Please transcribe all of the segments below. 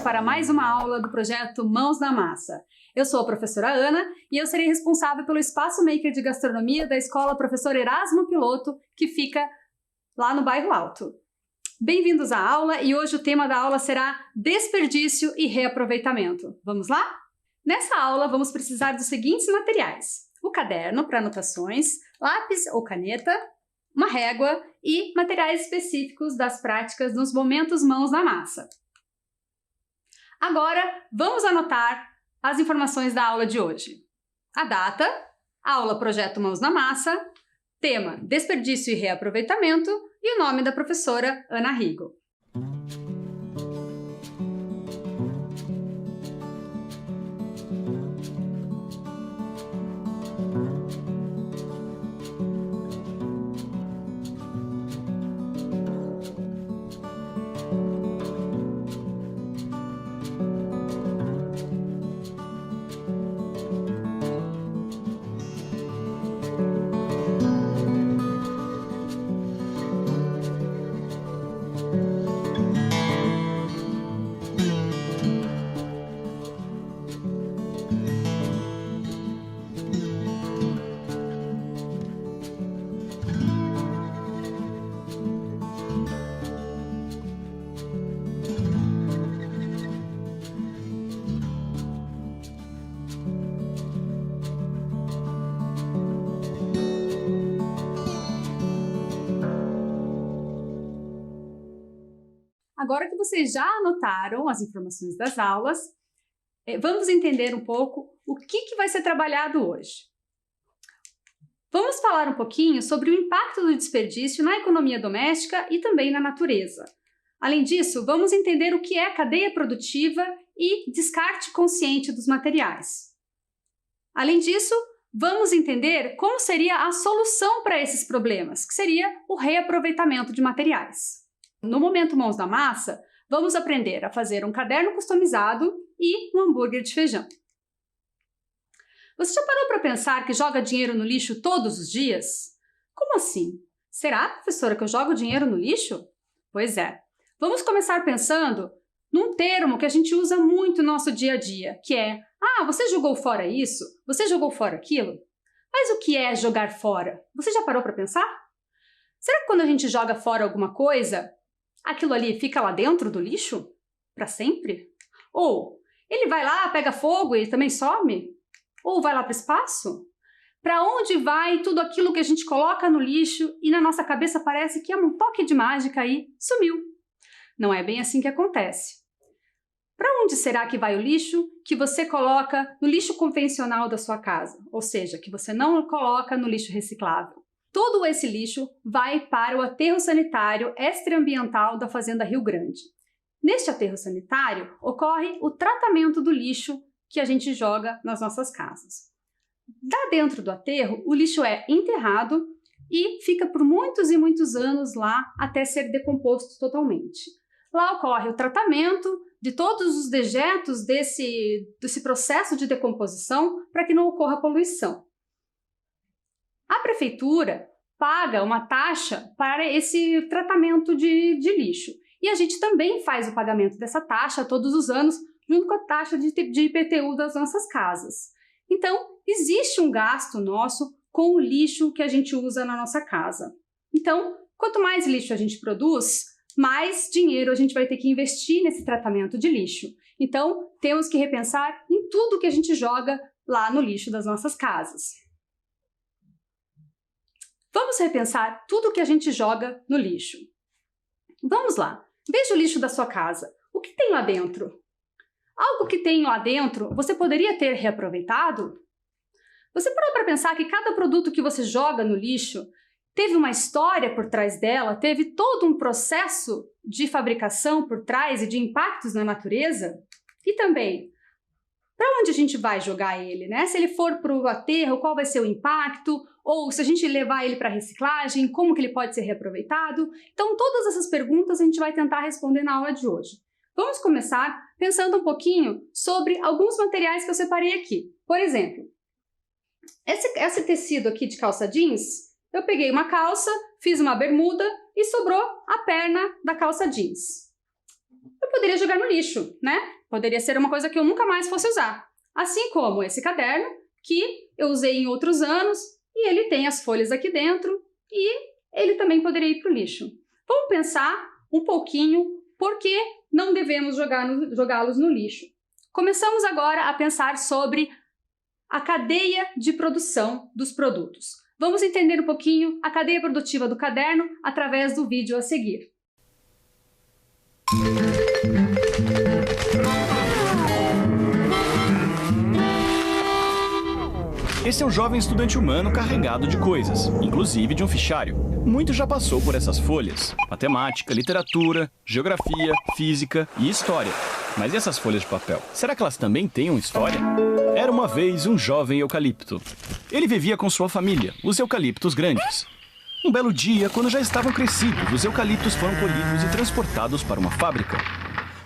para mais uma aula do projeto Mãos na Massa. Eu sou a professora Ana e eu serei responsável pelo Espaço Maker de Gastronomia da Escola Professor Erasmo Piloto, que fica lá no Bairro Alto. Bem-vindos à aula e hoje o tema da aula será desperdício e reaproveitamento. Vamos lá? Nessa aula vamos precisar dos seguintes materiais: o caderno para anotações, lápis ou caneta, uma régua e materiais específicos das práticas nos momentos Mãos na Massa. Agora, vamos anotar as informações da aula de hoje. A data, aula Projeto Mãos na Massa, tema Desperdício e Reaproveitamento e o nome da professora Ana Rigo. Agora que vocês já anotaram as informações das aulas, vamos entender um pouco o que vai ser trabalhado hoje. Vamos falar um pouquinho sobre o impacto do desperdício na economia doméstica e também na natureza. Além disso, vamos entender o que é cadeia produtiva e descarte consciente dos materiais. Além disso, vamos entender como seria a solução para esses problemas, que seria o reaproveitamento de materiais. No momento Mãos na Massa, vamos aprender a fazer um caderno customizado e um hambúrguer de feijão. Você já parou para pensar que joga dinheiro no lixo todos os dias? Como assim? Será, professora, que eu jogo dinheiro no lixo? Pois é. Vamos começar pensando num termo que a gente usa muito no nosso dia a dia, que é: você jogou fora isso? Você jogou fora aquilo? Mas o que é jogar fora? Você já parou para pensar? Será que quando a gente joga fora alguma coisa, aquilo ali fica lá dentro do lixo? Para sempre? Ou ele vai lá, pega fogo e também some? Ou vai lá para o espaço? Para onde vai tudo aquilo que a gente coloca no lixo e na nossa cabeça parece que é um toque de mágica e sumiu? Não é bem assim que acontece. Para onde será que vai o lixo que você coloca no lixo convencional da sua casa? Ou seja, que você não coloca no lixo reciclável? Todo esse lixo vai para o aterro sanitário extraambiental da Fazenda Rio Grande. Neste aterro sanitário ocorre o tratamento do lixo que a gente joga nas nossas casas. Lá dentro do aterro, o lixo é enterrado e fica por muitos e muitos anos lá até ser decomposto totalmente. Lá ocorre o tratamento de todos os dejetos desse processo de decomposição para que não ocorra poluição. A prefeitura paga uma taxa para esse tratamento de lixo. E a gente também faz o pagamento dessa taxa todos os anos, junto com a taxa de IPTU das nossas casas. Então, existe um gasto nosso com o lixo que a gente usa na nossa casa. Então, quanto mais lixo a gente produz, mais dinheiro a gente vai ter que investir nesse tratamento de lixo. Então, temos que repensar em tudo que a gente joga lá no lixo das nossas casas. Vamos repensar tudo que a gente joga no lixo. Vamos lá. Veja o lixo da sua casa. O que tem lá dentro? Algo que tem lá dentro você poderia ter reaproveitado? Você parou para pensar que cada produto que você joga no lixo teve uma história por trás dela, teve todo um processo de fabricação por trás e de impactos na natureza? E também, para onde a gente vai jogar ele, né? Se ele for para o aterro, qual vai ser o impacto? Ou se a gente levar ele para reciclagem, como que ele pode ser reaproveitado? Então, todas essas perguntas a gente vai tentar responder na aula de hoje. Vamos começar pensando um pouquinho sobre alguns materiais que eu separei aqui. Por exemplo, esse tecido aqui de calça jeans, eu peguei uma calça, fiz uma bermuda e sobrou a perna da calça jeans. Eu poderia jogar no lixo, né? Poderia ser uma coisa que eu nunca mais fosse usar. Assim como esse caderno, que eu usei em outros anos, e ele tem as folhas aqui dentro, e ele também poderia ir para o lixo. Vamos pensar um pouquinho por que não devemos jogá-los no lixo. Começamos agora a pensar sobre a cadeia de produção dos produtos. Vamos entender um pouquinho a cadeia produtiva do caderno através do vídeo a seguir. Esse é um jovem estudante humano carregado de coisas, inclusive de um fichário. Muito já passou por essas folhas: matemática, literatura, geografia, física e história. Mas e essas folhas de papel? Será que elas também têm uma história? Era uma vez um jovem eucalipto. Ele vivia com sua família, os eucaliptos grandes. Um belo dia, quando já estavam crescidos, os eucaliptos foram colhidos e transportados para uma fábrica,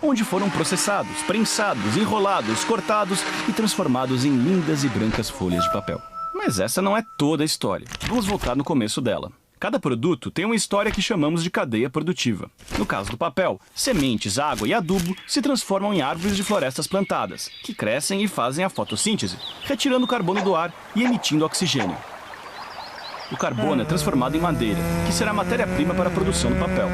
onde foram processados, prensados, enrolados, cortados e transformados em lindas e brancas folhas de papel. Mas essa não é toda a história. Vamos voltar no começo dela. Cada produto tem uma história que chamamos de cadeia produtiva. No caso do papel, sementes, água e adubo se transformam em árvores de florestas plantadas, que crescem e fazem a fotossíntese, retirando o carbono do ar e emitindo oxigênio. O carbono é transformado em madeira, que será a matéria-prima para a produção do papel.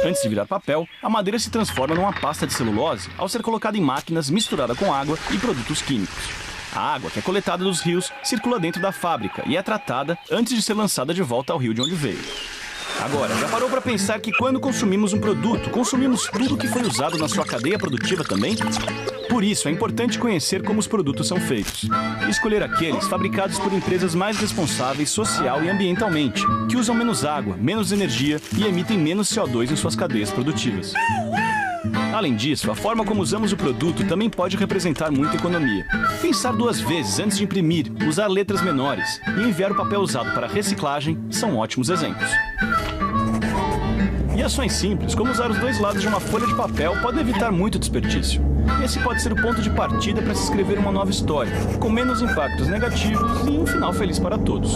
Antes de virar papel, a madeira se transforma numa pasta de celulose ao ser colocada em máquinas misturada com água e produtos químicos. A água, que é coletada dos rios, circula dentro da fábrica e é tratada antes de ser lançada de volta ao rio de onde veio. Agora, já parou para pensar que quando consumimos um produto, consumimos tudo que foi usado na sua cadeia produtiva também? Por isso, é importante conhecer como os produtos são feitos e escolher aqueles fabricados por empresas mais responsáveis social e ambientalmente, que usam menos água, menos energia e emitem menos CO2 em suas cadeias produtivas. Além disso, a forma como usamos o produto também pode representar muita economia. Pensar duas vezes antes de imprimir, usar letras menores e enviar o papel usado para reciclagem são ótimos exemplos. E ações simples, como usar os dois lados de uma folha de papel, podem evitar muito desperdício. Esse pode ser o ponto de partida para se escrever uma nova história, com menos impactos negativos e um final feliz para todos.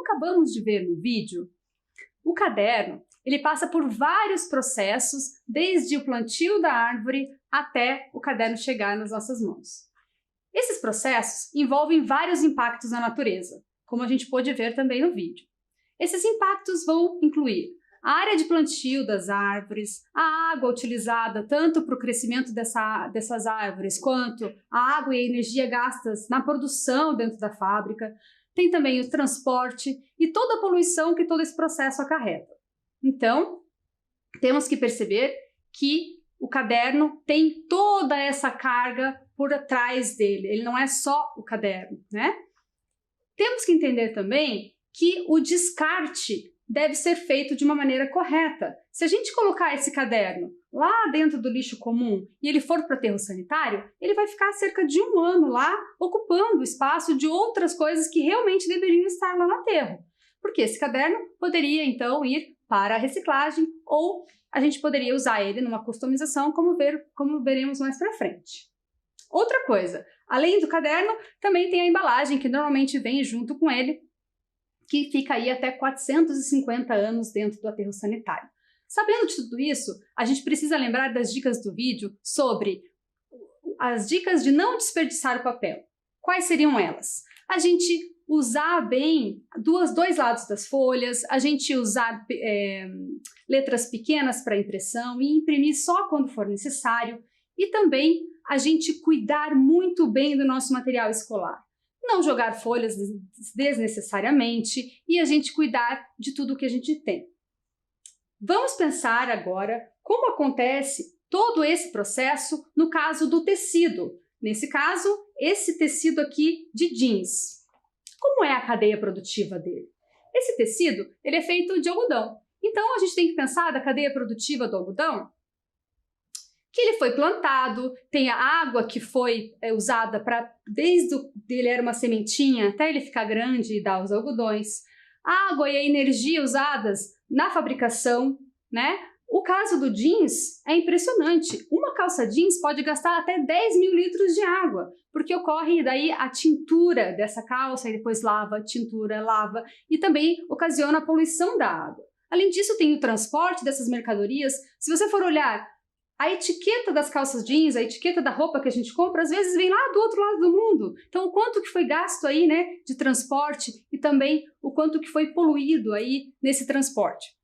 Acabamos de ver no vídeo, o caderno ele passa por vários processos, desde o plantio da árvore até o caderno chegar nas nossas mãos. Esses processos envolvem vários impactos na natureza, como a gente pôde ver também no vídeo. Esses impactos vão incluir a área de plantio das árvores, a água utilizada tanto para o crescimento dessas árvores, quanto a água e a energia gastas na produção dentro da fábrica. Tem também o transporte e toda a poluição que todo esse processo acarreta. Então, temos que perceber que o caderno tem toda essa carga por trás dele. Ele não é só o caderno, né? Temos que entender também que o descarte deve ser feito de uma maneira correta. Se a gente colocar esse caderno lá dentro do lixo comum e ele for para o aterro sanitário, ele vai ficar cerca de 1 ano lá, ocupando o espaço de outras coisas que realmente deveriam estar lá no aterro. Porque esse caderno poderia, então, ir para a reciclagem ou a gente poderia usar ele numa customização, como veremos mais para frente. Outra coisa, além do caderno, também tem a embalagem que normalmente vem junto com ele, que fica aí até 450 anos dentro do aterro sanitário. Sabendo de tudo isso, a gente precisa lembrar das dicas do vídeo sobre as dicas de não desperdiçar o papel. Quais seriam elas? A gente usar bem dois lados das folhas, a gente usar letras pequenas para impressão e imprimir só quando for necessário, e também a gente cuidar muito bem do nosso material escolar. Não jogar folhas desnecessariamente e a gente cuidar de tudo que a gente tem. Vamos pensar agora como acontece todo esse processo no caso do tecido. Nesse caso, esse tecido aqui de jeans. Como é a cadeia produtiva dele? Esse tecido ele é feito de algodão. Então, a gente tem que pensar da cadeia produtiva do algodão que ele foi plantado, tem a água que foi usada para, desde ele era uma sementinha até ele ficar grande e dar os algodões, a água e a energia usadas na fabricação, né? O caso do jeans é impressionante. Uma calça jeans pode gastar até 10 mil litros de água, porque ocorre daí a tintura dessa calça e depois lava, tintura, lava e também ocasiona a poluição da água. Além disso, tem o transporte dessas mercadorias. Se você for olhar a etiqueta das calças jeans, a etiqueta da roupa que a gente compra, às vezes vem lá do outro lado do mundo. Então, o quanto que foi gasto aí, né, de transporte e também o quanto que foi poluído aí nesse transporte.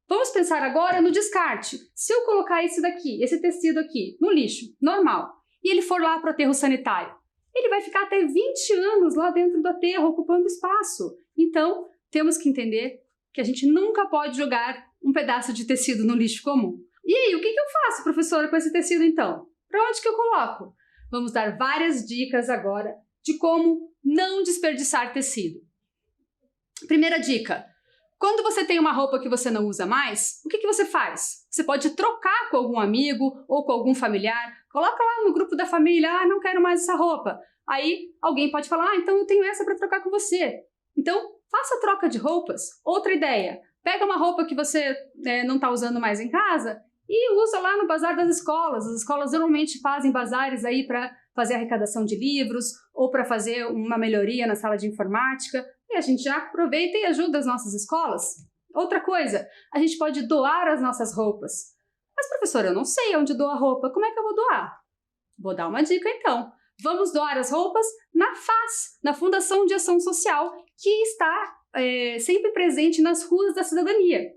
Vamos pensar agora no descarte. Se eu colocar esse daqui, esse tecido aqui, no lixo, normal, e ele for lá para o aterro sanitário, ele vai ficar até 20 anos lá dentro do aterro, ocupando espaço. Então, temos que entender que a gente nunca pode jogar um pedaço de tecido no lixo comum. E aí, o que eu faço, professora, com esse tecido então? Para onde que eu coloco? Vamos dar várias dicas agora de como não desperdiçar tecido. Primeira dica. Quando você tem uma roupa que você não usa mais, o que você faz? Você pode trocar com algum amigo ou com algum familiar. Coloca lá no grupo da família, não quero mais essa roupa. Aí alguém pode falar, então eu tenho essa para trocar com você. Então, faça troca de roupas. Outra ideia, pega uma roupa que você não está usando mais em casa e usa lá no bazar das escolas. As escolas normalmente fazem bazares aí para fazer arrecadação de livros ou para fazer uma melhoria na sala de informática. E a gente já aproveita e ajuda as nossas escolas. Outra coisa, a gente pode doar as nossas roupas. Mas, professora, eu não sei onde doar roupa. Como é que eu vou doar? Vou dar uma dica, então. Vamos doar as roupas na FAS, na Fundação de Ação Social, que está sempre presente nas ruas da cidadania.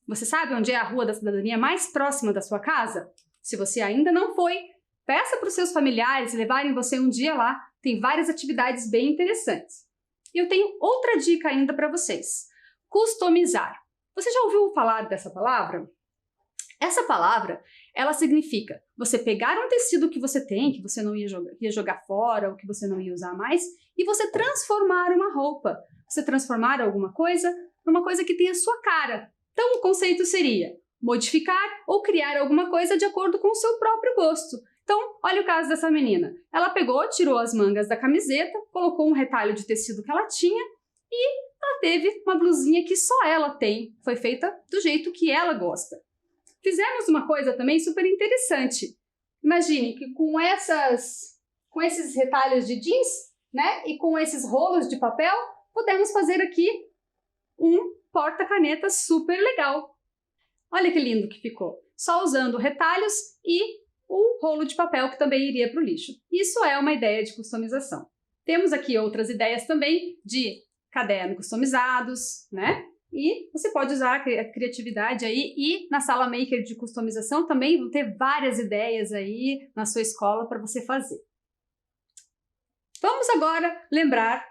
Você sabe onde é a rua da cidadania mais próxima da sua casa? Se você ainda não foi, peça para os seus familiares levarem você um dia lá. Tem várias atividades bem interessantes. E eu tenho outra dica ainda para vocês. Customizar. Você já ouviu falar dessa palavra? Essa palavra, ela significa você pegar um tecido que você tem, que você não ia jogar fora, ou que você não ia usar mais, e você transformar uma roupa. Você transformar alguma coisa numa coisa que tenha a sua cara. Então, o conceito seria modificar ou criar alguma coisa de acordo com o seu próprio gosto. Então, olha o caso dessa menina. Ela pegou, tirou as mangas da camiseta, colocou um retalho de tecido que ela tinha e ela teve uma blusinha que só ela tem. Foi feita do jeito que ela gosta. Fizemos uma coisa também super interessante. Imagine que com esses retalhos de jeans, né, e com esses rolos de papel, podemos fazer aqui um porta-caneta super legal. Olha que lindo que ficou. Só usando retalhos e o rolo de papel que também iria para o lixo. Isso é uma ideia de customização. Temos aqui outras ideias também de cadernos customizados, né? E você pode usar a criatividade aí e na sala maker de customização também vão ter várias ideias aí na sua escola para você fazer. Vamos agora lembrar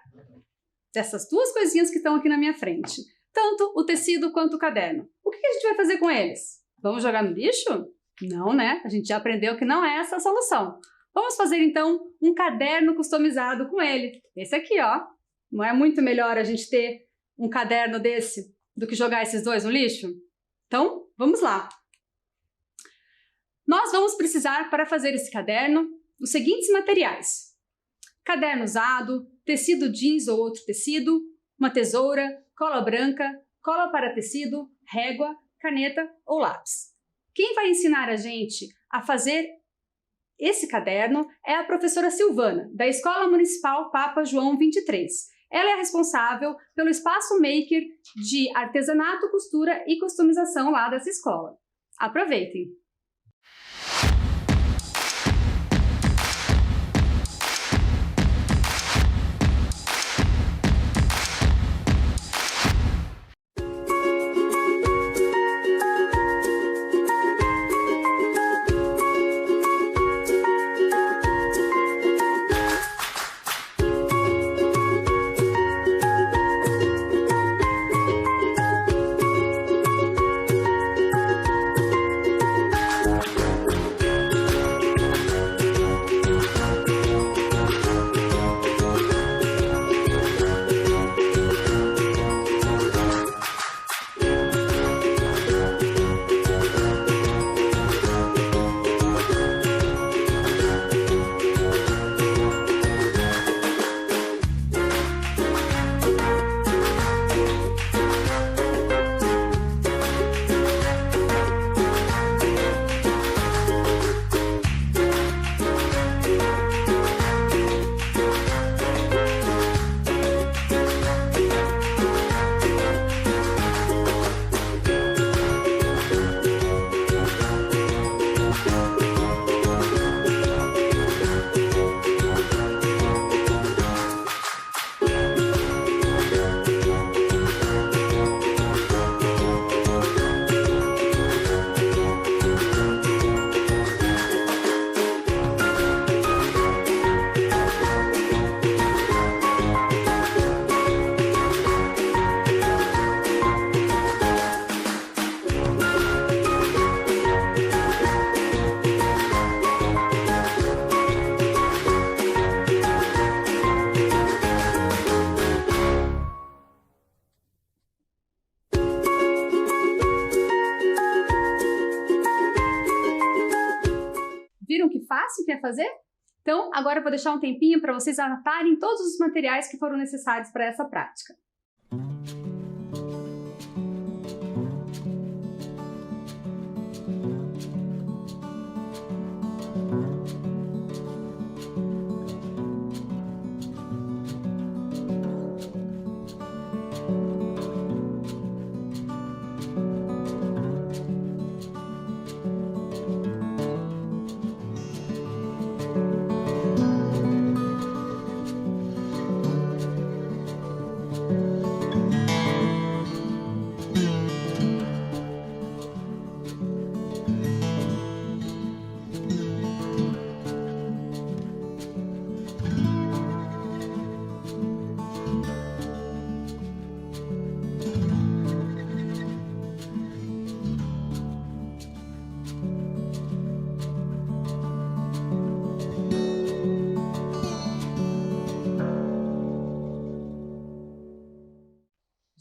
dessas duas coisinhas que estão aqui na minha frente. Tanto o tecido quanto o caderno. O que a gente vai fazer com eles? Vamos jogar no lixo? Não, né? A gente já aprendeu que não é essa a solução. Vamos fazer, então, um caderno customizado com ele. Esse aqui, ó. Não é muito melhor a gente ter um caderno desse do que jogar esses dois no lixo? Então, vamos lá. Nós vamos precisar, para fazer esse caderno, os seguintes materiais. Caderno usado, tecido jeans ou outro tecido, uma tesoura, cola branca, cola para tecido, régua, caneta ou lápis. Quem vai ensinar a gente a fazer esse caderno é a professora Silvana, da Escola Municipal Papa João 23. Ela é a responsável pelo espaço maker de artesanato, costura e customização lá dessa escola. Aproveitem! conseguia fazer? Então, agora eu vou deixar um tempinho para vocês anotarem todos os materiais que foram necessários para essa prática.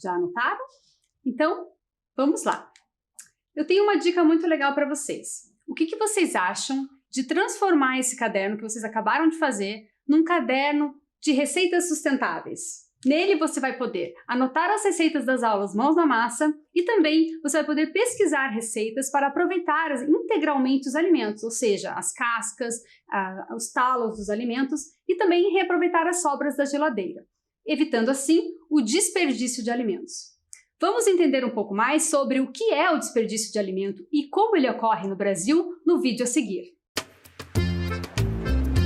Já anotaram? Então, vamos lá. Eu tenho uma dica muito legal para vocês. O que vocês acham de transformar esse caderno que vocês acabaram de fazer num caderno de receitas sustentáveis? Nele você vai poder anotar as receitas das aulas Mãos na Massa e também você vai poder pesquisar receitas para aproveitar integralmente os alimentos, ou seja, as cascas, os talos dos alimentos e também reaproveitar as sobras da geladeira, evitando assim o desperdício de alimentos. Vamos entender um pouco mais sobre o que é o desperdício de alimento e como ele ocorre no Brasil no vídeo a seguir.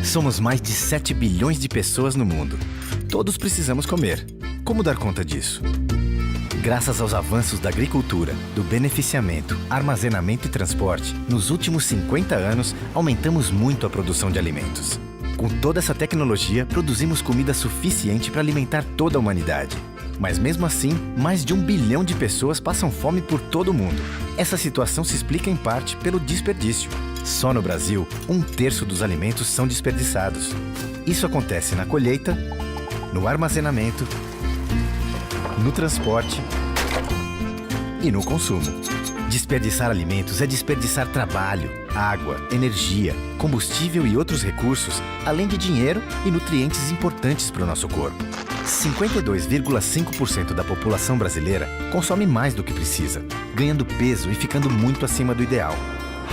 Somos mais de 7 bilhões de pessoas no mundo. Todos precisamos comer. Como dar conta disso? Graças aos avanços da agricultura, do beneficiamento, armazenamento e transporte, nos últimos 50 anos aumentamos muito a produção de alimentos. Com toda essa tecnologia, produzimos comida suficiente para alimentar toda a humanidade. Mas mesmo assim, mais de 1 bilhão de pessoas passam fome por todo o mundo. Essa situação se explica em parte pelo desperdício. Só no Brasil, 1/3 dos alimentos são desperdiçados. Isso acontece na colheita, no armazenamento, no transporte e no consumo. Desperdiçar alimentos é desperdiçar trabalho, água, energia, combustível e outros recursos, além de dinheiro e nutrientes importantes para o nosso corpo. 52,5% da população brasileira consome mais do que precisa, ganhando peso e ficando muito acima do ideal.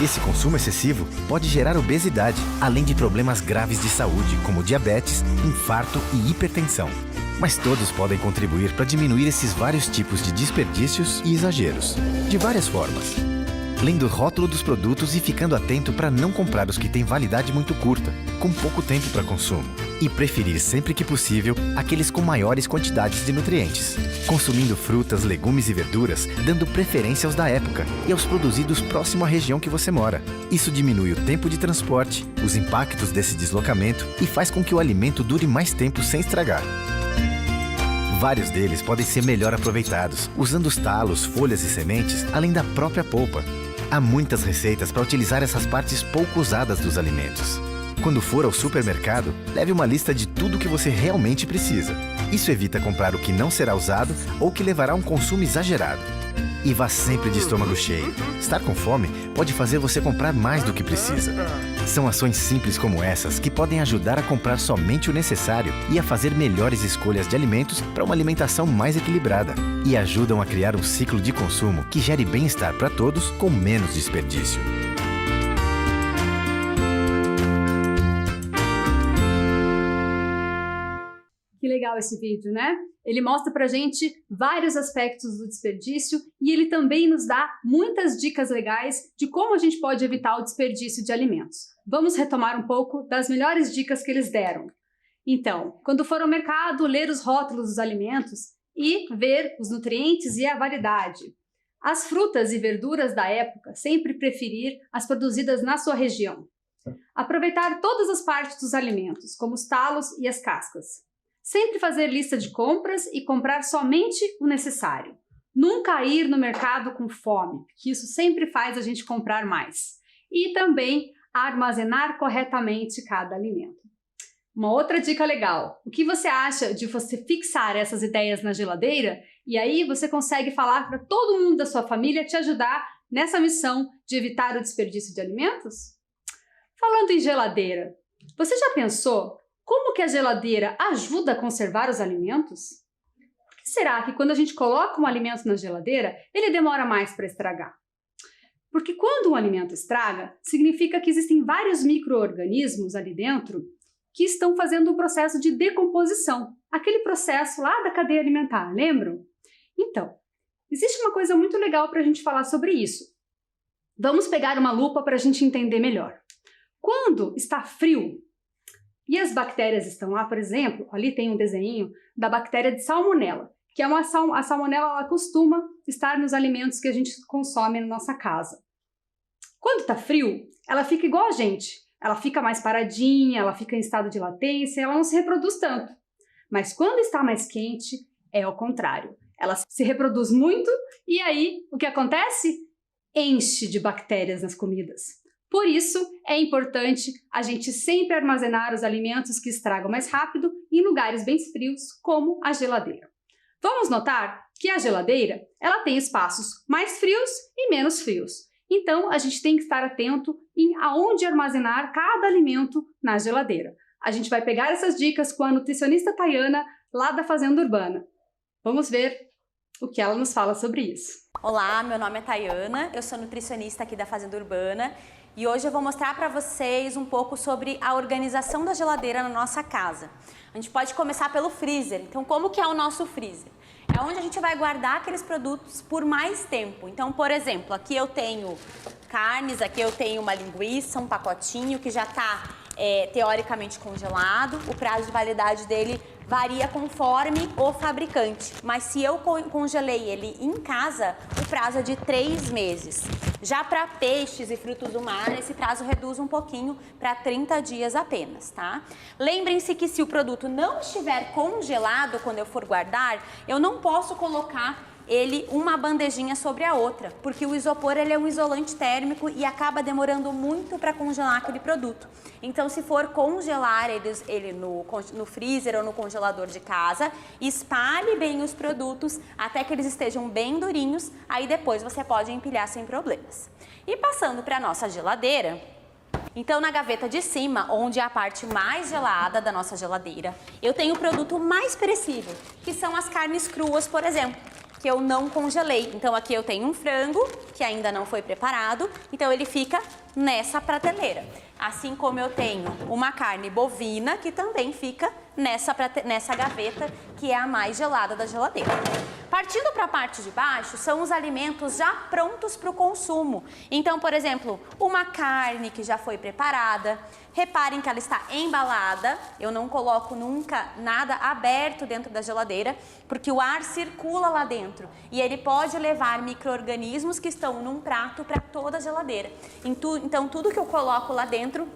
Esse consumo excessivo pode gerar obesidade, além de problemas graves de saúde, como diabetes, infarto e hipertensão. Mas todos podem contribuir para diminuir esses vários tipos de desperdícios e exageros, de várias formas. Lendo o rótulo dos produtos e ficando atento para não comprar os que têm validade muito curta, com pouco tempo para consumo. E preferir sempre que possível aqueles com maiores quantidades de nutrientes. Consumindo frutas, legumes e verduras, dando preferência aos da época e aos produzidos próximo à região que você mora. Isso diminui o tempo de transporte, os impactos desse deslocamento e faz com que o alimento dure mais tempo sem estragar. Vários deles podem ser melhor aproveitados, usando os talos, folhas e sementes, além da própria polpa. Há muitas receitas para utilizar essas partes pouco usadas dos alimentos. Quando for ao supermercado, leve uma lista de tudo que você realmente precisa. Isso evita comprar o que não será usado ou que levará a um consumo exagerado. E vá sempre de estômago cheio. Estar com fome pode fazer você comprar mais do que precisa. São ações simples como essas que podem ajudar a comprar somente o necessário e a fazer melhores escolhas de alimentos para uma alimentação mais equilibrada. E ajudam a criar um ciclo de consumo que gere bem-estar para todos com menos desperdício. Que legal esse vídeo, né? Ele mostra pra gente vários aspectos do desperdício e ele também nos dá muitas dicas legais de como a gente pode evitar o desperdício de alimentos. Vamos retomar um pouco das melhores dicas que eles deram. Então, quando for ao mercado, ler os rótulos dos alimentos e ver os nutrientes e a validade. As frutas e verduras da época, sempre preferir as produzidas na sua região. Aproveitar todas as partes dos alimentos, como os talos e as cascas. Sempre fazer lista de compras e comprar somente o necessário. Nunca ir no mercado com fome, que isso sempre faz a gente comprar mais. E também armazenar corretamente cada alimento. Uma outra dica legal, o que você acha de você fixar essas ideias na geladeira e aí você consegue falar para todo mundo da sua família te ajudar nessa missão de evitar o desperdício de alimentos? Falando em geladeira, você já pensou como que a geladeira ajuda a conservar os alimentos? Por que será que quando a gente coloca um alimento na geladeira, ele demora mais para estragar? Porque quando um alimento estraga, significa que existem vários micro-organismos ali dentro que estão fazendo o processo de decomposição, aquele processo lá da cadeia alimentar, lembram? Então, existe uma coisa muito legal para a gente falar sobre isso. Vamos pegar uma lupa para a gente entender melhor. Quando está frio e as bactérias estão lá, por exemplo, ali tem um desenho da bactéria de salmonela, que é a salmonela ela costuma estar nos alimentos que a gente consome na nossa casa. Quando está frio, ela fica igual a gente. Ela fica mais paradinha, ela fica em estado de latência, ela não se reproduz tanto. Mas quando está mais quente, é ao contrário. Ela se reproduz muito e aí o que acontece? Enche de bactérias nas comidas. Por isso, é importante a gente sempre armazenar os alimentos que estragam mais rápido em lugares bem frios, como a geladeira. Vamos notar que a geladeira ela tem espaços mais frios e menos frios. Então, a gente tem que estar atento em aonde armazenar cada alimento na geladeira. A gente vai pegar essas dicas com a nutricionista Tayana, lá da Fazenda Urbana. Vamos ver o que ela nos fala sobre isso. Olá, meu nome é Tayana, eu sou nutricionista aqui da Fazenda Urbana e hoje eu vou mostrar para vocês um pouco sobre a organização da geladeira na nossa casa. A gente pode começar pelo freezer. Então, como que é o nosso freezer? É onde a gente vai guardar aqueles produtos por mais tempo. Então, por exemplo, aqui eu tenho carnes, aqui eu tenho uma linguiça, um pacotinho que já está teoricamente congelado. O prazo de validade dele varia conforme o fabricante. Mas se eu congelei ele em casa, o prazo é de 3 meses. Já para peixes e frutos do mar, esse prazo reduz um pouquinho para 30 dias apenas, tá? Lembrem-se que se o produto não estiver congelado quando eu for guardar, eu não posso colocar ele uma bandejinha sobre a outra, porque o isopor ele é um isolante térmico e acaba demorando muito para congelar aquele produto. Então, se for congelar ele no freezer ou no congelador de casa, espalhe bem os produtos até que eles estejam bem durinhos, aí depois você pode empilhar sem problemas. E passando para a nossa geladeira, então na gaveta de cima, onde é a parte mais gelada da nossa geladeira, eu tenho o produto mais perecível, que são as carnes cruas, por exemplo, que eu não congelei. Então aqui eu tenho um frango que ainda não foi preparado, então ele fica nessa prateleira. Assim como eu tenho uma carne bovina que também fica nessa gaveta que é a mais gelada da geladeira. Partindo para a parte de baixo, são os alimentos já prontos para o consumo. Então, por exemplo, uma carne que já foi preparada. Reparem que ela está embalada. Eu não coloco nunca nada aberto dentro da geladeira, porque o ar circula lá dentro e ele pode levar micro-organismos que estão num prato para toda a geladeira. Então, tudo que eu coloco lá dentro,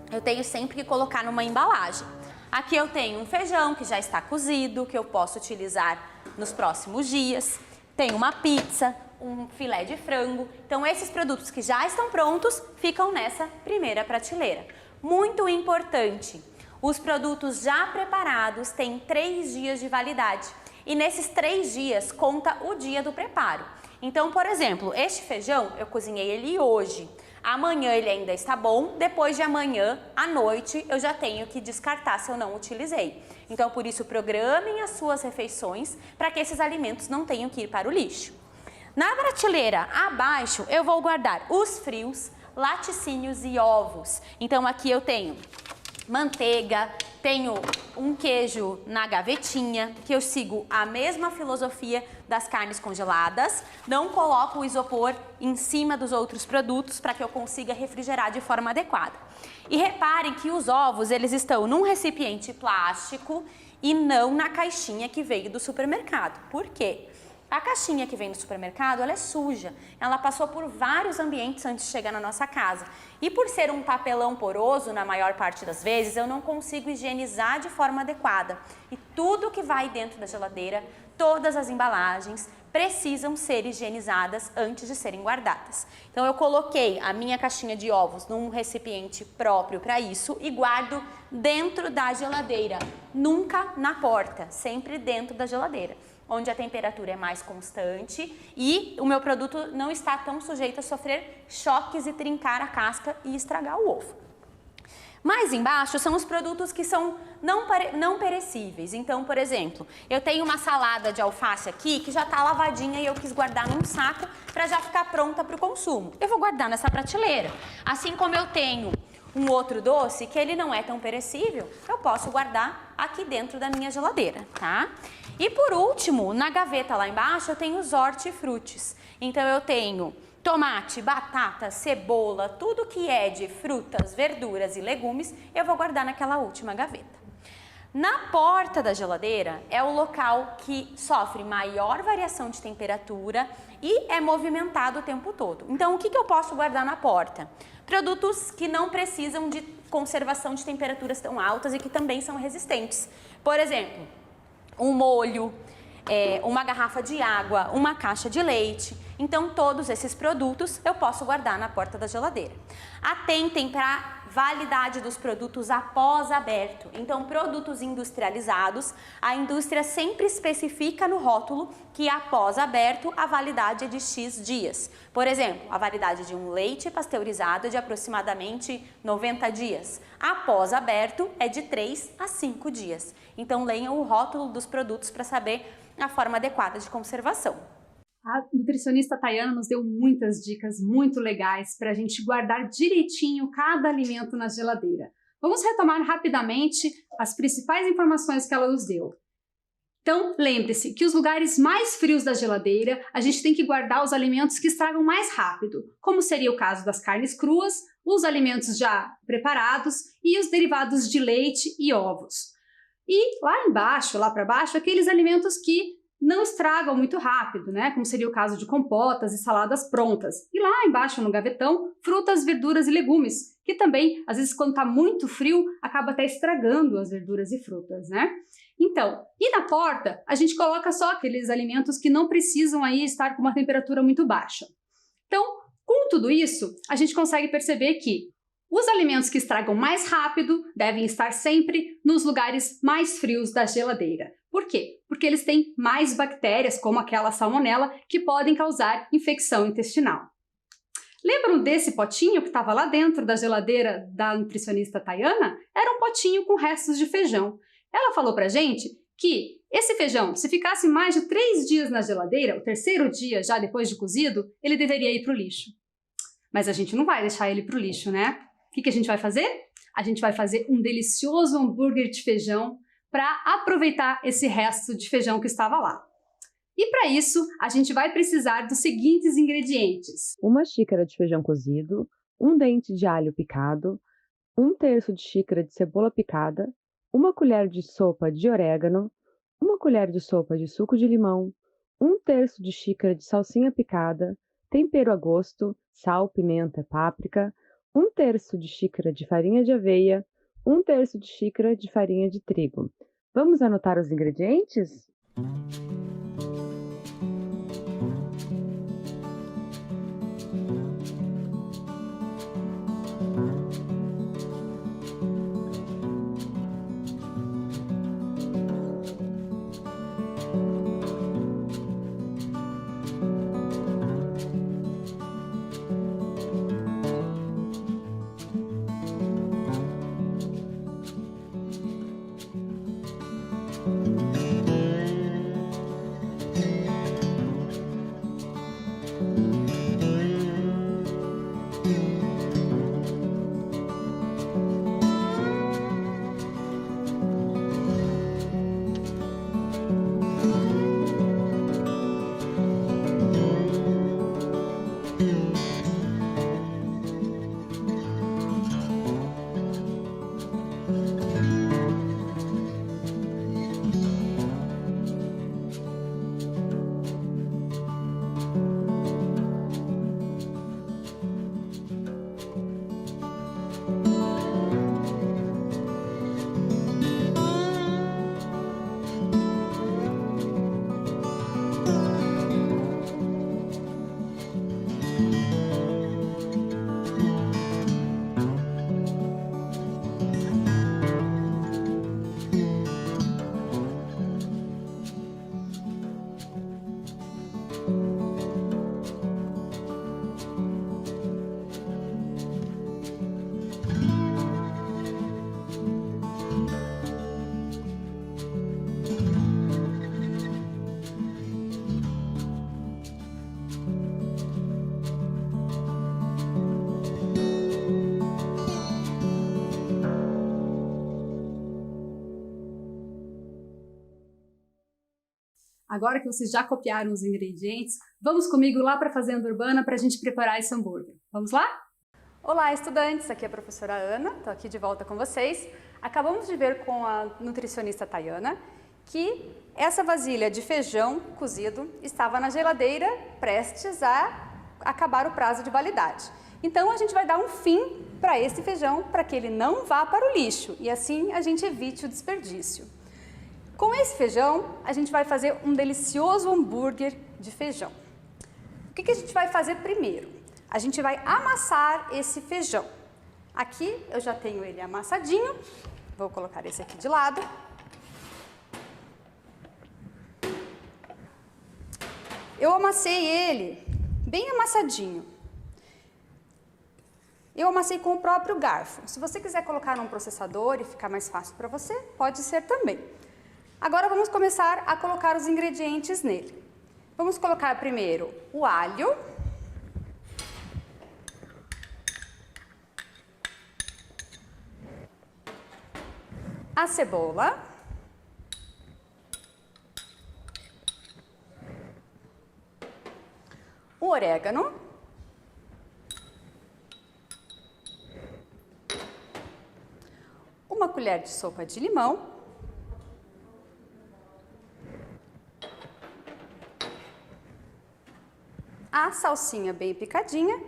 eu tenho sempre que colocar numa embalagem. Aqui eu tenho um feijão que já está cozido, que eu posso utilizar nos próximos dias. Tenho uma pizza, um filé de frango. Então, esses produtos que já estão prontos ficam nessa primeira prateleira. Muito importante, os produtos já preparados têm 3 dias de validade. E nesses 3 dias conta o dia do preparo. Então, por exemplo, este feijão eu cozinhei ele hoje. Amanhã ele ainda está bom, depois de amanhã, à noite, eu já tenho que descartar se eu não utilizei. Então, por isso, programem as suas refeições para que esses alimentos não tenham que ir para o lixo. Na prateleira abaixo, eu vou guardar os frios, laticínios e ovos. Então, aqui eu tenho manteiga, tenho um queijo na gavetinha, que eu sigo a mesma filosofia das carnes congeladas. Não coloco o isopor em cima dos outros produtos para que eu consiga refrigerar de forma adequada. E reparem que os ovos, eles estão num recipiente plástico e não na caixinha que veio do supermercado. Por quê? A caixinha que vem do supermercado, ela é suja. Ela passou por vários ambientes antes de chegar na nossa casa. E por ser um papelão poroso, na maior parte das vezes, eu não consigo higienizar de forma adequada. E tudo que vai dentro da geladeira, todas as embalagens, precisam ser higienizadas antes de serem guardadas. Então eu coloquei a minha caixinha de ovos num recipiente próprio para isso e guardo dentro da geladeira, nunca na porta, sempre dentro da geladeira, onde a temperatura é mais constante e o meu produto não está tão sujeito a sofrer choques e trincar a casca e estragar o ovo. Mais embaixo são os produtos que são não perecíveis. Então, por exemplo, eu tenho uma salada de alface aqui que já está lavadinha e eu quis guardar num saco para já ficar pronta para o consumo. Eu vou guardar nessa prateleira. Assim como eu tenho um outro doce que ele não é tão perecível, eu posso guardar aqui dentro da minha geladeira, tá? E por último, na gaveta lá embaixo, eu tenho os hortifrutis. Então, eu tenho tomate, batata, cebola, tudo que é de frutas, verduras e legumes, eu vou guardar naquela última gaveta. Na porta da geladeira é o local que sofre maior variação de temperatura e é movimentado o tempo todo. Então, o que eu posso guardar na porta? Produtos que não precisam de conservação de temperaturas tão altas e que também são resistentes. Por exemplo, um molho, uma garrafa de água, uma caixa de leite. Então, todos esses produtos eu posso guardar na porta da geladeira. Atentem para a validade dos produtos após aberto. Então, produtos industrializados, a indústria sempre especifica no rótulo que após aberto a validade é de X dias. Por exemplo, a validade de um leite pasteurizado é de aproximadamente 90 dias. Após aberto é de 3 a 5 dias. Então, leiam o rótulo dos produtos para saber a forma adequada de conservação. A nutricionista Tayana nos deu muitas dicas muito legais para a gente guardar direitinho cada alimento na geladeira. Vamos retomar rapidamente as principais informações que ela nos deu. Então, lembre-se que os lugares mais frios da geladeira, a gente tem que guardar os alimentos que estragam mais rápido, como seria o caso das carnes cruas, os alimentos já preparados e os derivados de leite e ovos. E lá embaixo, lá para baixo, aqueles alimentos que não estragam muito rápido, né? Como seria o caso de compotas e saladas prontas. E lá embaixo no gavetão, frutas, verduras e legumes, que também, às vezes, quando está muito frio, acaba até estragando as verduras e frutas, né? Então, e na porta, a gente coloca só aqueles alimentos que não precisam aí estar com uma temperatura muito baixa. Então, com tudo isso, a gente consegue perceber que os alimentos que estragam mais rápido devem estar sempre nos lugares mais frios da geladeira. Por quê? Porque eles têm mais bactérias, como aquela salmonela, que podem causar infecção intestinal. Lembram desse potinho que estava lá dentro da geladeira da nutricionista Tayana? Era um potinho com restos de feijão. Ela falou pra gente que esse feijão, se ficasse mais de 3 dias na geladeira, o terceiro dia já depois de cozido, ele deveria ir para o lixo. Mas a gente não vai deixar ele para o lixo, né? O que a gente vai fazer? A gente vai fazer um delicioso hambúrguer de feijão para aproveitar esse resto de feijão que estava lá. E para isso, a gente vai precisar dos seguintes ingredientes. 1 xícara de feijão cozido, 1 dente de alho picado, 1/3 de xícara de cebola picada, 1 colher de sopa de orégano, 1 colher de sopa de suco de limão, 1/3 de xícara de salsinha picada, tempero a gosto, sal, pimenta, páprica, 1/3 de xícara de farinha de aveia, 1/3 de xícara de farinha de trigo. Vamos anotar os ingredientes? Agora que vocês já copiaram os ingredientes, vamos comigo lá para a Fazenda Urbana para a gente preparar esse hambúrguer. Vamos lá? Olá, estudantes! Aqui é a professora Ana, estou aqui de volta com vocês. Acabamos de ver com a nutricionista Tayana que essa vasilha de feijão cozido estava na geladeira prestes a acabar o prazo de validade. Então a gente vai dar um fim para esse feijão para que ele não vá para o lixo e assim a gente evite o desperdício. Com esse feijão a gente vai fazer um delicioso hambúrguer de feijão. O que a gente vai fazer primeiro? A gente vai amassar esse feijão. Aqui eu já tenho ele amassadinho, vou colocar esse aqui de lado. Eu amassei ele bem amassadinho. Eu amassei com o próprio garfo. Se você quiser colocar num processador e ficar mais fácil para você, pode ser também. Agora vamos começar a colocar os ingredientes nele. Vamos colocar primeiro o alho. A cebola. O orégano. Uma colher de sopa de limão. A salsinha bem picadinha.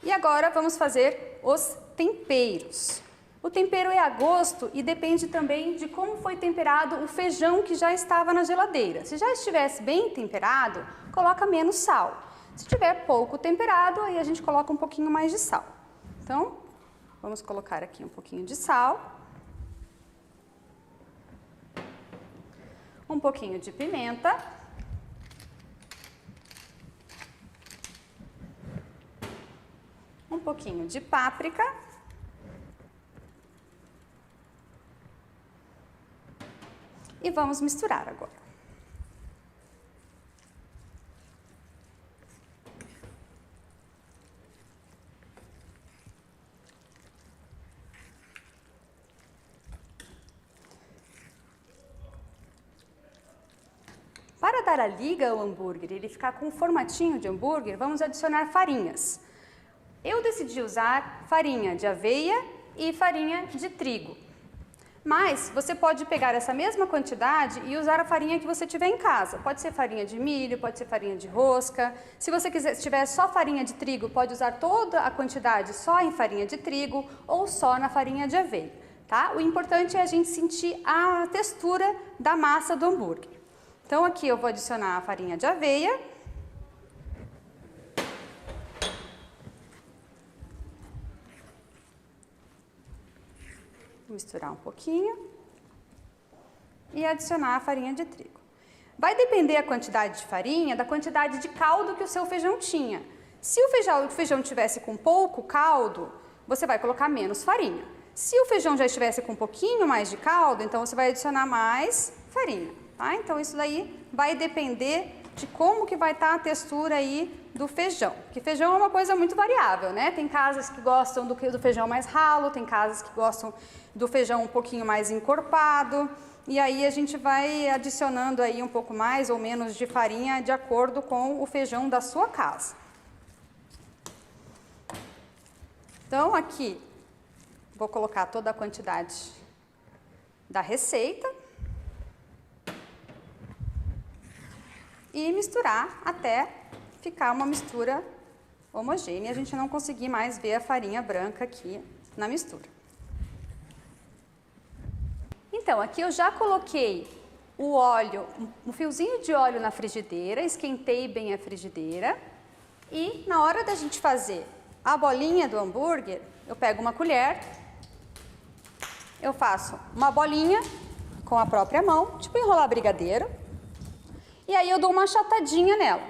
E agora vamos fazer os temperos. O tempero é a gosto e depende também de como foi temperado o feijão que já estava na geladeira. Se já estivesse bem temperado, coloca menos sal. Se tiver pouco temperado, aí a gente coloca um pouquinho mais de sal. Então, vamos colocar aqui um pouquinho de sal. Um pouquinho de pimenta. Um pouquinho de páprica. E vamos misturar agora. Para dar a liga ao hambúrguer e ele ficar com um formatinho de hambúrguer, vamos adicionar farinhas. Eu decidi usar farinha de aveia e farinha de trigo. Mas você pode pegar essa mesma quantidade e usar a farinha que você tiver em casa. Pode ser farinha de milho, pode ser farinha de rosca. Se você tiver só farinha de trigo, pode usar toda a quantidade só em farinha de trigo ou só na farinha de aveia, tá? O importante é a gente sentir a textura da massa do hambúrguer. Então aqui eu vou adicionar a farinha de aveia. Misturar um pouquinho e adicionar a farinha de trigo. Vai depender a quantidade de farinha da quantidade de caldo que o seu feijão tinha. Se o feijão tivesse com pouco caldo, você vai colocar menos farinha. Se o feijão já estivesse com um pouquinho mais de caldo, então você vai adicionar mais farinha, tá? Então isso daí vai depender de como que vai estar a textura aí do feijão. Porque feijão é uma coisa muito variável, né? Tem casas que gostam do feijão mais ralo, tem casas que gostam do feijão um pouquinho mais encorpado. E aí a gente vai adicionando aí um pouco mais ou menos de farinha de acordo com o feijão da sua casa. Então aqui vou colocar toda a quantidade da receita. E misturar até ficar uma mistura homogênea, a gente não conseguir mais ver a farinha branca aqui na mistura. Então, aqui eu já coloquei o óleo, um fiozinho de óleo na frigideira, esquentei bem a frigideira e na hora da gente fazer a bolinha do hambúrguer, eu pego uma colher, eu faço uma bolinha com a própria mão, tipo enrolar brigadeiro. E aí eu dou uma achatadinha nela.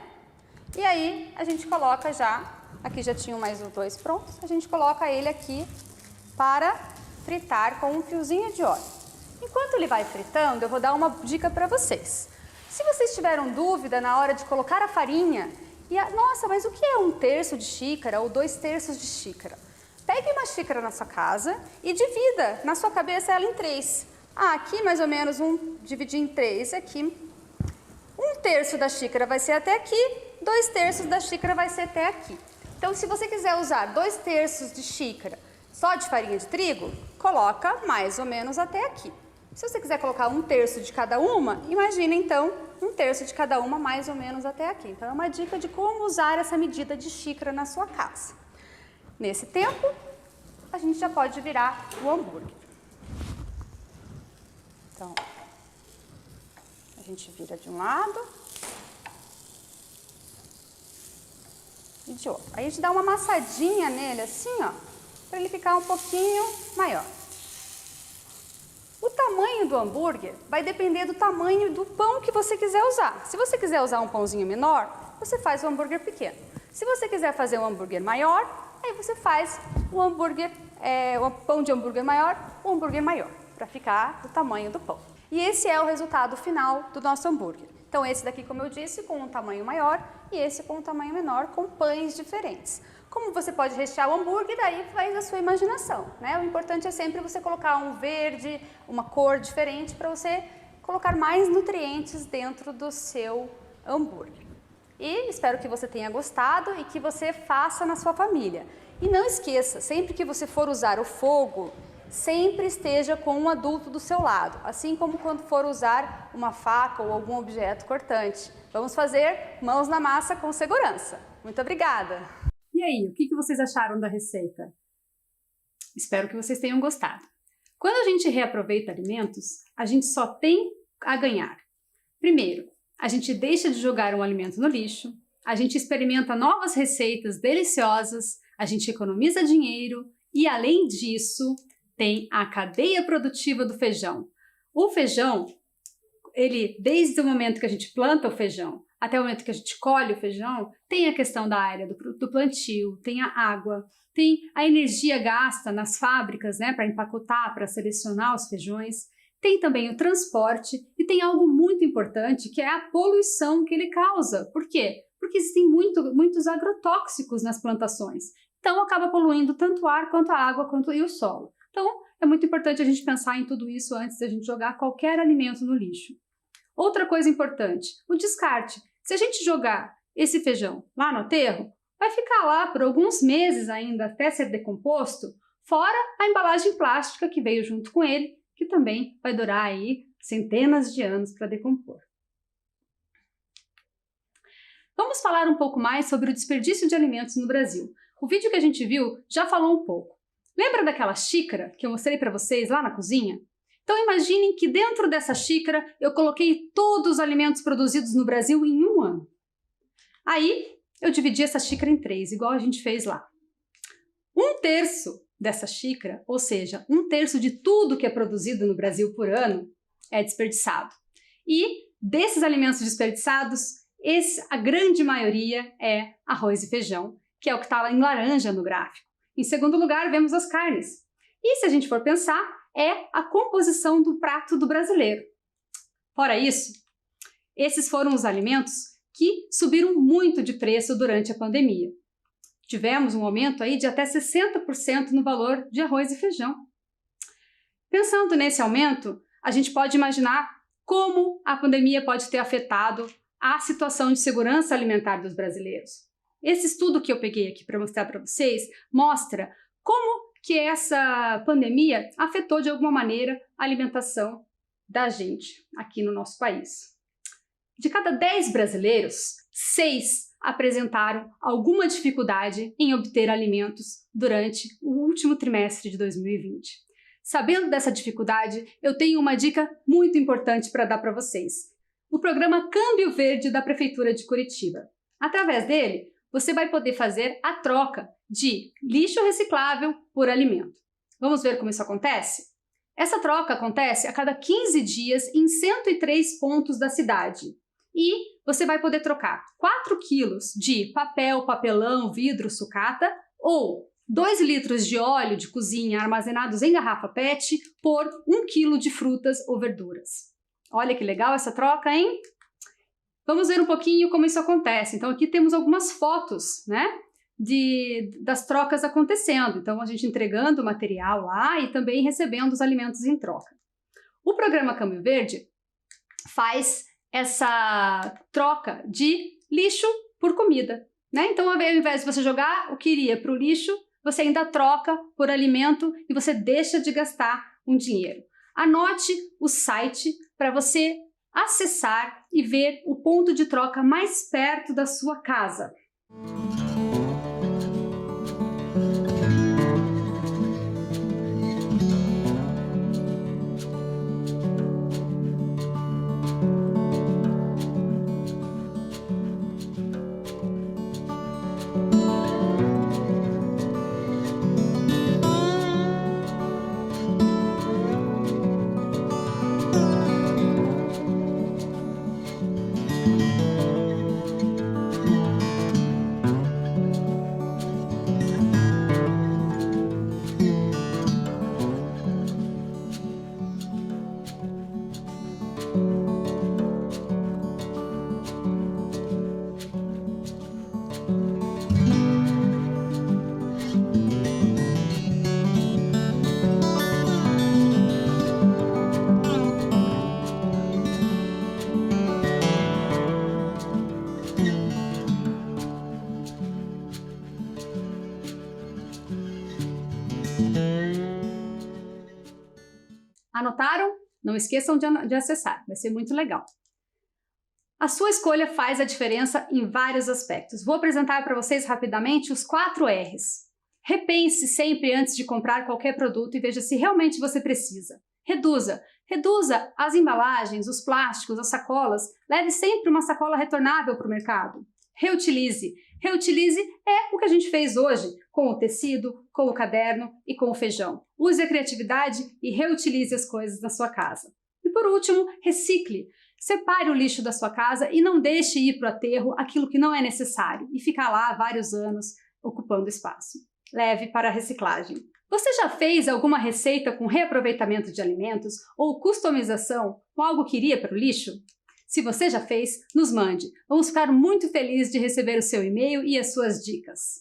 E aí a gente coloca já, aqui já tinham mais os dois prontos, a gente coloca ele aqui para fritar com um fiozinho de óleo. Enquanto ele vai fritando, eu vou dar uma dica para vocês. Se vocês tiveram dúvida na hora de colocar a farinha, nossa, mas o que é 1/3 de xícara ou 2/3 de xícara? Pegue uma xícara na sua casa e divida na sua cabeça ela em 3. Aqui mais ou menos dividir em 3, aqui 1/3 da xícara vai ser até aqui, 2/3 da xícara vai ser até aqui. Então, se você quiser usar 2/3 de xícara só de farinha de trigo, coloca mais ou menos até aqui. Se você quiser colocar 1/3 de cada uma, imagina então 1/3 de cada uma mais ou menos até aqui. Então, é uma dica de como usar essa medida de xícara na sua casa. Nesse tempo, a gente já pode virar o hambúrguer. Então, a gente vira de um lado e de outro. Aí a gente dá uma amassadinha nele assim, ó, para ele ficar um pouquinho maior. O tamanho do hambúrguer vai depender do tamanho do pão que você quiser usar. Se você quiser usar um pãozinho menor, você faz um hambúrguer pequeno. Se você quiser fazer um hambúrguer maior, aí você faz o pão de hambúrguer maior, o hambúrguer maior, para ficar do tamanho do pão. E esse é o resultado final do nosso hambúrguer. Então, esse daqui, como eu disse, com um tamanho maior e esse com um tamanho menor, com pães diferentes. Como você pode rechear o hambúrguer, aí vai da sua imaginação, né? O importante é sempre você colocar um verde, uma cor diferente, para você colocar mais nutrientes dentro do seu hambúrguer. E espero que você tenha gostado e que você faça na sua família. E não esqueça, sempre que você for usar o fogo, sempre esteja com um adulto do seu lado, assim como quando for usar uma faca ou algum objeto cortante. Vamos fazer mãos na massa com segurança. Muito obrigada! E aí, o que vocês acharam da receita? Espero que vocês tenham gostado. Quando a gente reaproveita alimentos, a gente só tem a ganhar. Primeiro, a gente deixa de jogar um alimento no lixo, a gente experimenta novas receitas deliciosas, a gente economiza dinheiro e, além disso, tem a cadeia produtiva do feijão. O feijão, desde o momento que a gente planta o feijão até o momento que a gente colhe o feijão, tem a questão da área do plantio, tem a água, tem a energia gasta nas fábricas, né, para empacotar, para selecionar os feijões, tem também o transporte e tem algo muito importante que é a poluição que ele causa. Por quê? Porque existem muitos agrotóxicos nas plantações. Então, acaba poluindo tanto o ar, quanto a água, quanto e o solo. Então, é muito importante a gente pensar em tudo isso antes de a gente jogar qualquer alimento no lixo. Outra coisa importante, o descarte. Se a gente jogar esse feijão lá no aterro, vai ficar lá por alguns meses ainda até ser decomposto, fora a embalagem plástica que veio junto com ele, que também vai durar aí centenas de anos para decompor. Vamos falar um pouco mais sobre o desperdício de alimentos no Brasil. O vídeo que a gente viu já falou um pouco. Lembra daquela xícara que eu mostrei para vocês lá na cozinha? Então imaginem que dentro dessa xícara eu coloquei todos os alimentos produzidos no Brasil em um ano. Aí eu dividi essa xícara em 3, igual a gente fez lá. 1/3 dessa xícara, ou seja, 1/3 de tudo que é produzido no Brasil por ano, é desperdiçado. E desses alimentos desperdiçados, a grande maioria é arroz e feijão, que é o que está lá em laranja no gráfico. Em segundo lugar, vemos as carnes. E se a gente for pensar, é a composição do prato do brasileiro. Fora isso, esses foram os alimentos que subiram muito de preço durante a pandemia. Tivemos um aumento aí de até 60% no valor de arroz e feijão. Pensando nesse aumento, a gente pode imaginar como a pandemia pode ter afetado a situação de segurança alimentar dos brasileiros. Esse estudo que eu peguei aqui para mostrar para vocês mostra como que essa pandemia afetou de alguma maneira a alimentação da gente aqui no nosso país. De cada 10 brasileiros, 6 apresentaram alguma dificuldade em obter alimentos durante o último trimestre de 2020. Sabendo dessa dificuldade, eu tenho uma dica muito importante para dar para vocês. O programa Câmbio Verde da Prefeitura de Curitiba. Através dele, você vai poder fazer a troca de lixo reciclável por alimento. Vamos ver como isso acontece? Essa troca acontece a cada 15 dias em 103 pontos da cidade. E você vai poder trocar 4 quilos de papel, papelão, vidro, sucata ou 2 litros de óleo de cozinha armazenados em garrafa PET por 1 quilo de frutas ou verduras. Olha que legal essa troca, hein? Vamos ver um pouquinho como isso acontece. Então aqui temos algumas fotos, né, das trocas acontecendo. Então, a gente entregando o material lá e também recebendo os alimentos em troca. O programa Câmbio Verde faz essa troca de lixo por comida, né? Então, ao invés de você jogar o que iria para o lixo, você ainda troca por alimento e você deixa de gastar um dinheiro. Anote o site para você acessar e ver o ponto de troca mais perto da sua casa. Anotaram? Não esqueçam de acessar, vai ser muito legal. A sua escolha faz a diferença em vários aspectos. Vou apresentar para vocês rapidamente os 4 R's. Repense sempre antes de comprar qualquer produto e veja se realmente você precisa. Reduza. Reduza as embalagens, os plásticos, as sacolas. Leve sempre uma sacola retornável para o mercado. Reutilize. Reutilize é o que a gente fez hoje, com o tecido, com o caderno e com o feijão. Use a criatividade e reutilize as coisas na sua casa. E por último, recicle. Separe o lixo da sua casa e não deixe ir para o aterro aquilo que não é necessário e ficar lá há vários anos ocupando espaço. Leve para a reciclagem. Você já fez alguma receita com reaproveitamento de alimentos ou customização com algo que iria para o lixo? Se você já fez, nos mande. Vamos ficar muito felizes de receber o seu e-mail e as suas dicas.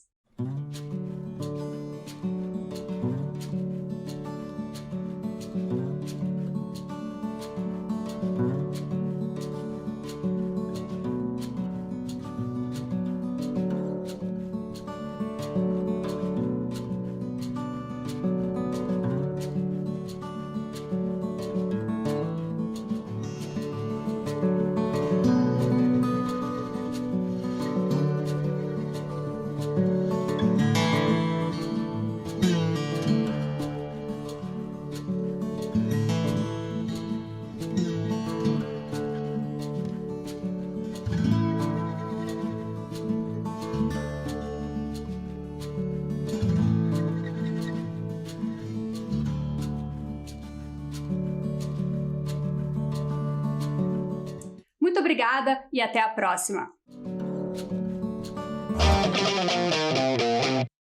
Muito obrigada e até a próxima!